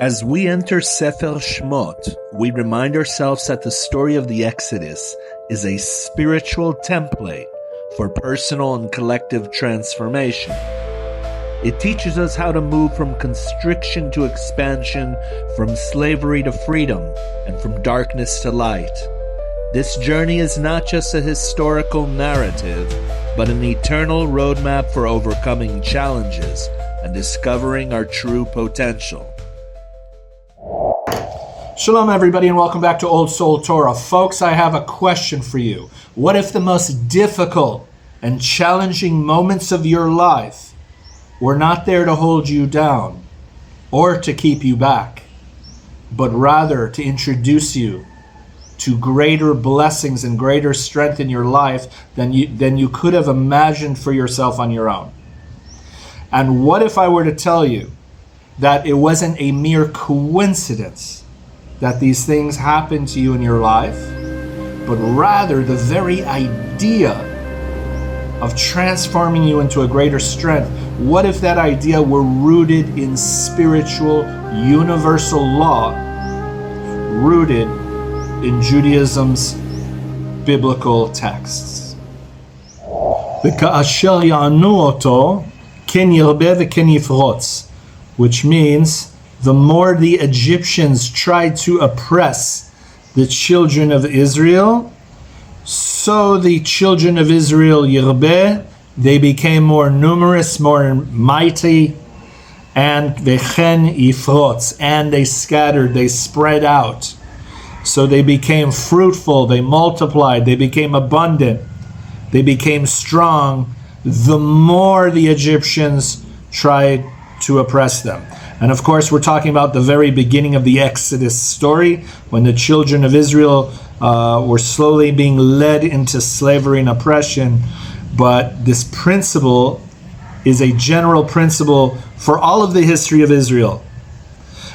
As we enter Sefer Shemot, we remind ourselves that the story of the Exodus is a spiritual template for personal and collective transformation. It teaches us how to move from constriction to expansion, from slavery to freedom, and from darkness to light. This journey is not just a historical narrative, but an eternal roadmap for overcoming challenges and discovering our true potential. Shalom everybody and welcome back to Old Soul Torah. Folks, I have a question for you. What if the most difficult and challenging moments of your life were not there to hold you down or to keep you back, but rather to introduce you to greater blessings and greater strength in your life than you could have imagined for yourself on your own? And what if I were to tell you that it wasn't a mere coincidence that these things happen to you in your life, but rather the very idea of transforming you into a greater strength? What if that idea were rooted in spiritual, universal law, rooted in Judaism's biblical texts? וכאשר יענו אותו, כן ירבה וכן יפרוץ, which means the more the Egyptians tried to oppress the children of Israel, so the children of Israel yirbeh, they became more numerous, more mighty, and v'chen yifrotz, and they scattered, they spread out. So they became fruitful, they multiplied, they became abundant, they became strong, the more the Egyptians tried to oppress them. And of course, we're talking about the very beginning of the Exodus story, when the children of Israel were slowly being led into slavery and oppression. But this principle is a general principle for all of the history of Israel.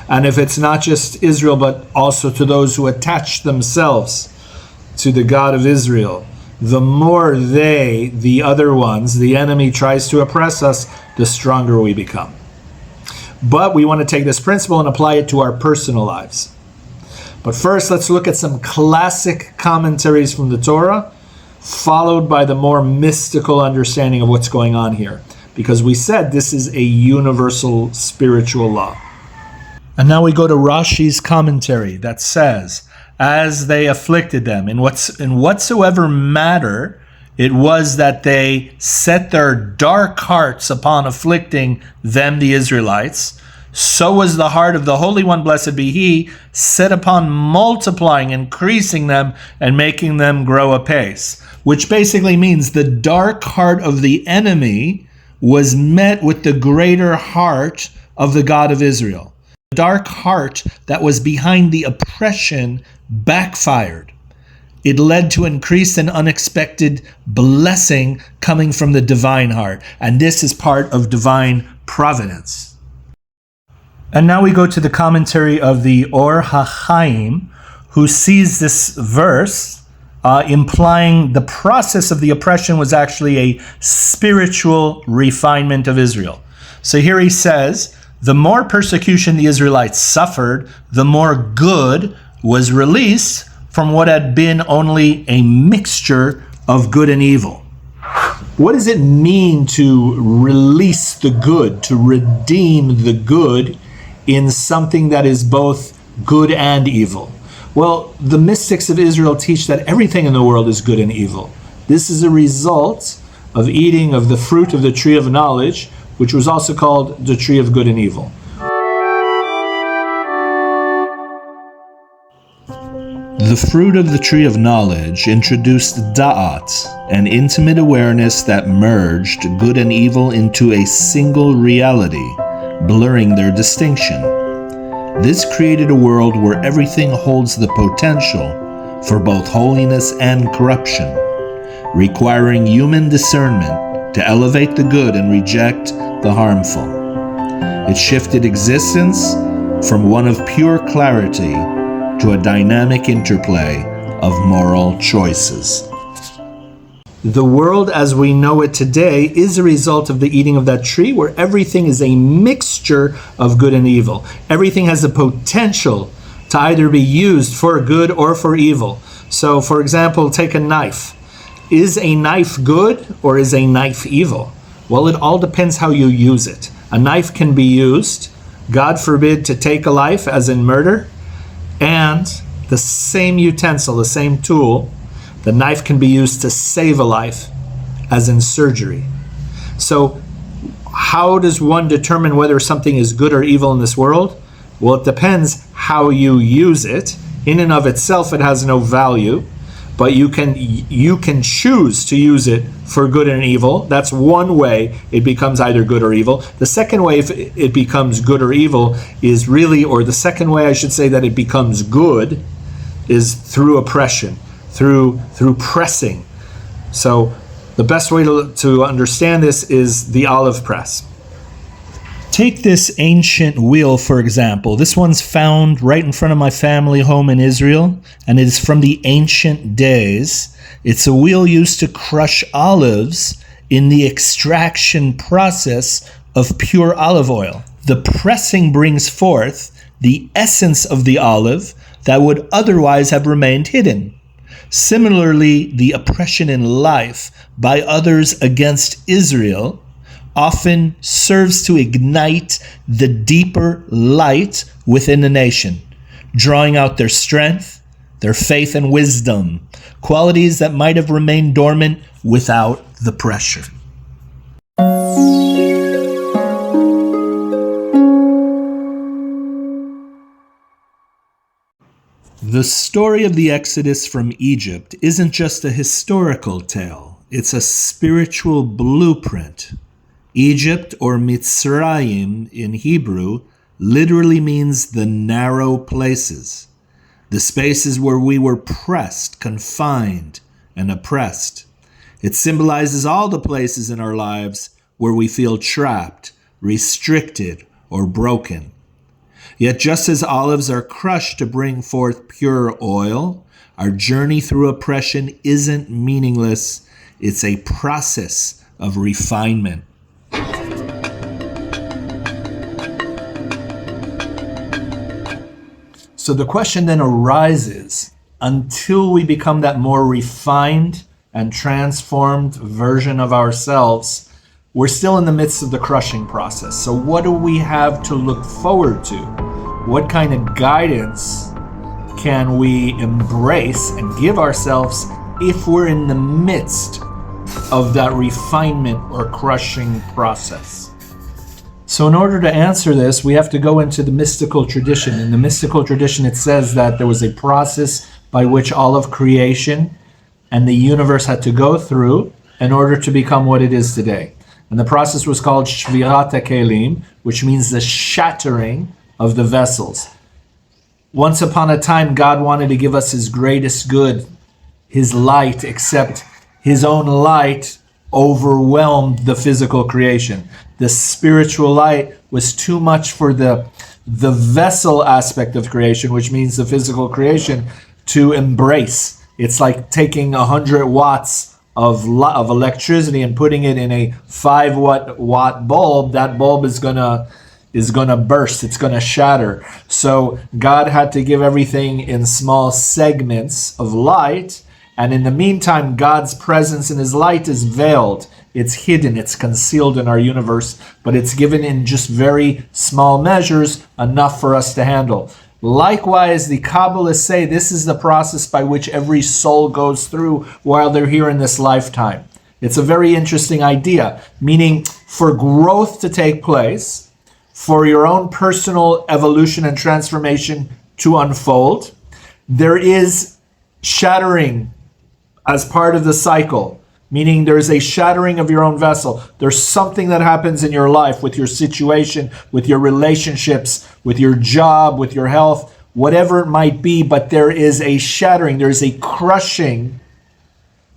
And if it's not just Israel, but also to those who attach themselves to the God of Israel, the more they, the other ones, the enemy tries to oppress us, the stronger we become. But we want to take this principle and apply it to our personal lives. But first, let's look at some classic commentaries from the Torah, followed by the more mystical understanding of what's going on here. Because we said this is a universal spiritual law. And now we go to Rashi's commentary that says, as they afflicted them, in whatsoever matter it was that they set their dark hearts upon afflicting them, the Israelites, so was the heart of the Holy One, blessed be He, set upon multiplying, increasing them, and making them grow apace. Which basically means the dark heart of the enemy was met with the greater heart of the God of Israel. The dark heart that was behind the oppression backfired. It led to increased and unexpected blessing coming from the divine heart. And this is part of divine providence. And now we go to the commentary of the Or HaChaim, who sees this verse implying the process of the oppression was actually a spiritual refinement of Israel. So here he says, the more persecution the Israelites suffered, the more good was released from what had been only a mixture of good and evil. What does it mean to release the good, to redeem the good in something that is both good and evil? Well, the mystics of Israel teach that everything in the world is good and evil. This is a result of eating of the fruit of the tree of knowledge, which was also called the tree of good and evil. The fruit of the tree of knowledge introduced da'at, an intimate awareness that merged good and evil into a single reality, blurring their distinction. This created a world where everything holds the potential for both holiness and corruption, requiring human discernment to elevate the good and reject the harmful. It shifted existence from one of pure clarity to a dynamic interplay of moral choices. The world as we know it today is a result of the eating of that tree, where everything is a mixture of good and evil. Everything has the potential to either be used for good or for evil. So, for example, take a knife. Is a knife good or is a knife evil? Well, it all depends how you use it. A knife can be used, God forbid, to take a life, as in murder, and the same utensil, the same tool, the knife can be used to save a life, as in surgery. So how does one determine whether something is good or evil in this world? Well, it depends how you use it. In and of itself, it has no value, but you can choose to use it for good and evil. That's one way it becomes either good or evil. The second way if it becomes good or evil is really, or the second way I should say that it becomes good, is through oppression, through pressing. So the best way to understand this is the olive press. Take this ancient wheel, for example. This one's found right in front of my family home in Israel, and it is from the ancient days. It's a wheel used to crush olives in the extraction process of pure olive oil. The pressing brings forth the essence of the olive that would otherwise have remained hidden. Similarly, the oppression in life by others against Israel often serves to ignite the deeper light within the nation, drawing out their strength, their faith and wisdom, qualities that might have remained dormant without the pressure. The story of the Exodus from Egypt isn't just a historical tale, it's a spiritual blueprint. Egypt, or Mitzrayim in Hebrew, literally means the narrow places, the spaces where we were pressed, confined, and oppressed. It symbolizes all the places in our lives where we feel trapped, restricted, or broken. Yet just as olives are crushed to bring forth pure oil, our journey through oppression isn't meaningless. It's a process of refinement. So the question then arises, until we become that more refined and transformed version of ourselves, we're still in the midst of the crushing process. So what do we have to look forward to? What kind of guidance can we embrace and give ourselves if we're in the midst of that refinement or crushing process? So in order to answer this, we have to go into the mystical tradition. In the mystical tradition, it says that there was a process by which all of creation and the universe had to go through in order to become what it is today. And the process was called Shvirat HaKelim, which means the shattering of the vessels. Once upon a time, God wanted to give us His greatest good, His light, except His own light overwhelmed the physical creation. The spiritual light was too much for the vessel aspect of creation, which means the physical creation, to embrace. It's like taking 100 watts of electricity and putting it in a 5-watt bulb. That bulb is gonna burst. It's gonna shatter. So God had to give everything in small segments of light. And in the meantime, God's presence in His light is veiled. It's hidden, it's concealed in our universe, but it's given in just very small measures, enough for us to handle. Likewise, the Kabbalists say this is the process by which every soul goes through while they're here in this lifetime. It's a very interesting idea, meaning for growth to take place, for your own personal evolution and transformation to unfold, there is shattering as part of the cycle, meaning there's a shattering of your own vessel. There's something that happens in your life, with your situation, with your relationships, with your job, with your health, whatever it might be, but there is a shattering, there's a crushing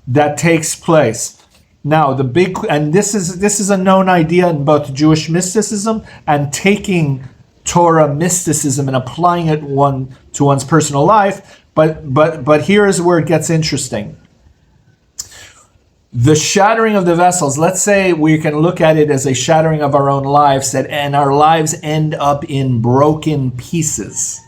that takes place. Now, this is a known idea in both Jewish mysticism and taking Torah mysticism and applying it to one's personal life, but here is where it gets interesting. The shattering of the vessels, let's say we can look at it as a shattering of our own lives, and our lives end up in broken pieces.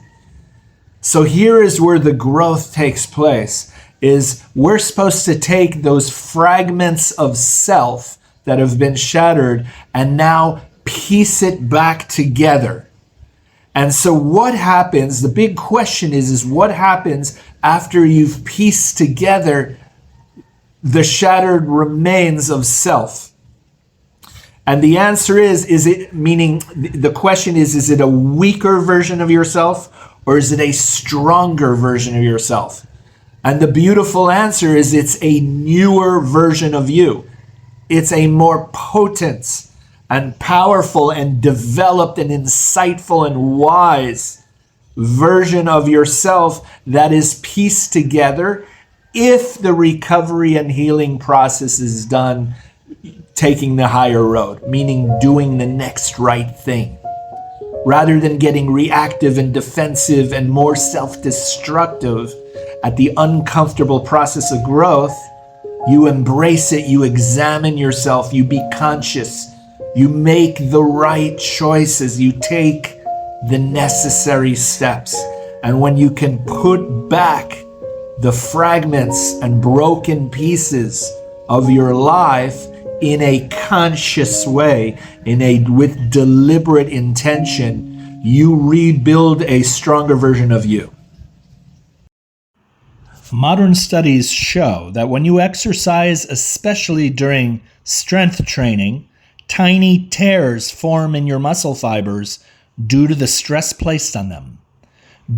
So here is where the growth takes place, is we're supposed to take those fragments of self that have been shattered and now piece it back together. And so what happens, the big question is what happens after you've pieced together the shattered remains of self? And the answer is it, meaning the question is it a weaker version of yourself or is it a stronger version of yourself? And the beautiful answer is it's a newer version of you. It's a more potent and powerful and developed and insightful and wise version of yourself that is pieced together if the recovery and healing process is done taking the higher road, meaning doing the next right thing. Rather than getting reactive and defensive and more self-destructive at the uncomfortable process of growth, you embrace it, you examine yourself, you be conscious, you make the right choices, you take the necessary steps. And when you can put back the fragments and broken pieces of your life in a conscious way, with deliberate intention, you rebuild a stronger version of you. Modern studies show that when you exercise, especially during strength training, tiny tears form in your muscle fibers due to the stress placed on them.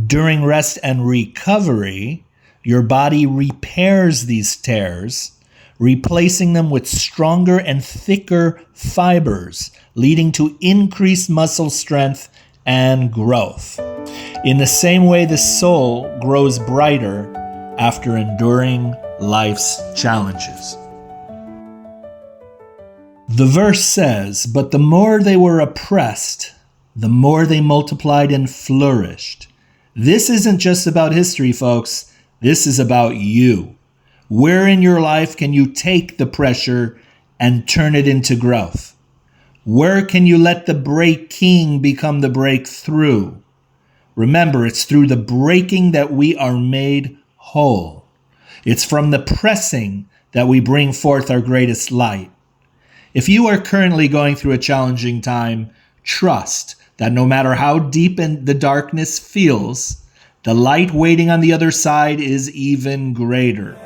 During rest and recovery, your body repairs these tears, replacing them with stronger and thicker fibers, leading to increased muscle strength and growth. In the same way, the soul grows brighter after enduring life's challenges. The verse says, "But the more they were oppressed, the more they multiplied and flourished." This isn't just about history, folks. This is about you. Where in your life can you take the pressure and turn it into growth? Where can you let the breaking become the breakthrough? Remember, it's through the breaking that we are made whole. It's from the pressing that we bring forth our greatest light. If you are currently going through a challenging time, trust that no matter how deep in the darkness feels, the light waiting on the other side is even greater.